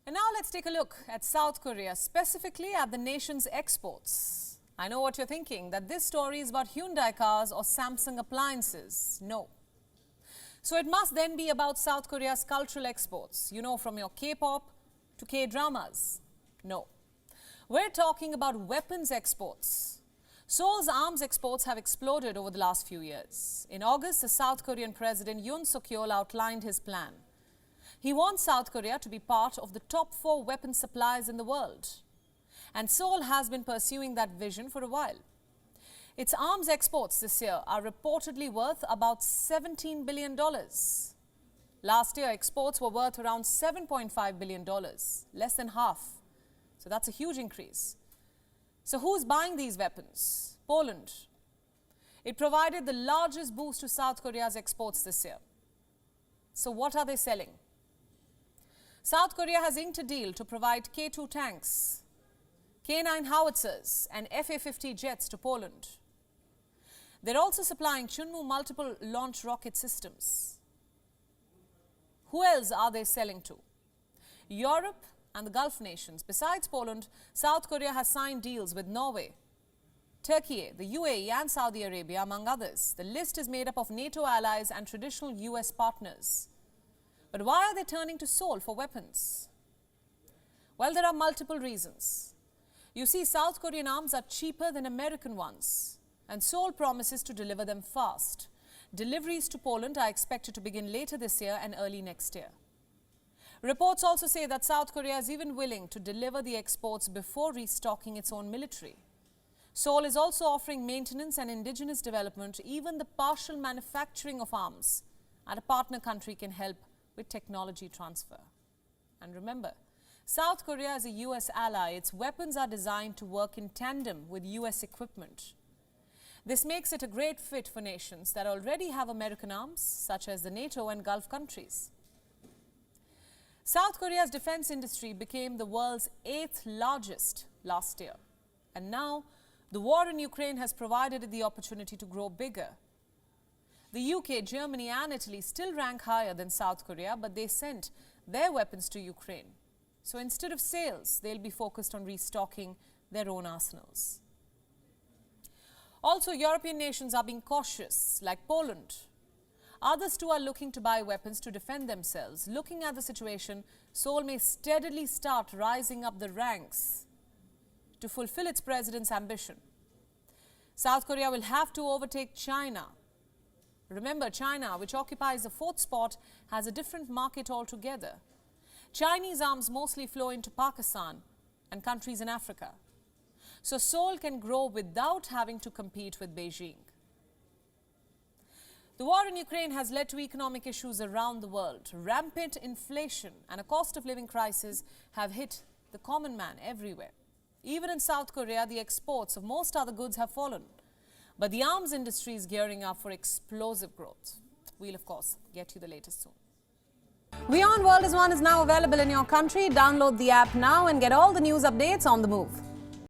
And now let's take a look at South Korea, specifically at the nation's exports. I know what you're thinking, that this story is about Hyundai cars or Samsung appliances. No. So it must then be about South Korea's cultural exports, you know, from your K-pop to K-dramas. No. We're talking about weapons exports. Seoul's arms exports have exploded over the last few years. In August, the South Korean President Yoon Suk-yeol outlined his plan. He wants South Korea to be part of the top 4 weapon suppliers in the world. And Seoul has been pursuing that vision for a while. Its arms exports this year are reportedly worth about $17 billion. Last year, exports were worth around $7.5 billion, less than half. So that's a huge increase. So who's buying these weapons? Poland. It provided the largest boost to South Korea's exports this year. So what are they selling? South Korea has inked a deal to provide K-2 tanks, K-9 howitzers and Fa-50 jets to Poland. They're also supplying Chunmoo multiple launch rocket systems. Who else are they selling to? Europe and the Gulf nations. Besides Poland, South Korea has signed deals with Norway, Turkey, the UAE and Saudi Arabia, among others. The list is made up of NATO allies and traditional US partners. But why are they turning to Seoul for weapons? Well, there are multiple reasons. You see, South Korean arms are cheaper than American ones, and Seoul promises to deliver them fast. Deliveries to Poland are expected to begin later this year and early next year. Reports also say that South Korea is even willing to deliver the exports before restocking its own military. Seoul is also offering maintenance and indigenous development, even the partial manufacturing of arms, and a partner country can help with technology transfer. And remember, South Korea is a US ally. Its weapons are designed to work in tandem with US equipment. This makes it a great fit for nations that already have American arms, such as the NATO and Gulf countries. South Korea's defense industry became the world's 8th largest last year. And now, the war in Ukraine has provided it the opportunity to grow bigger. The UK, Germany and Italy still rank higher than South Korea, but they sent their weapons to Ukraine. So instead of sales, they'll be focused on restocking their own arsenals. Also, European nations are being cautious, like Poland. Others too are looking to buy weapons to defend themselves. Looking at the situation, Seoul may steadily start rising up the ranks to fulfill its president's ambition. South Korea will have to overtake China. Remember, China, which occupies the 4th spot, has a different market altogether. Chinese arms mostly flow into Pakistan and countries in Africa. So Seoul can grow without having to compete with Beijing. The war in Ukraine has led to economic issues around the world. Rampant inflation and a cost of living crisis have hit the common man everywhere. Even in South Korea, the exports of most other goods have fallen. But the arms industry is gearing up for explosive growth. We'll, of course, get you the latest soon. WION World is now available in your country. Download the app now and get all the news updates on the move.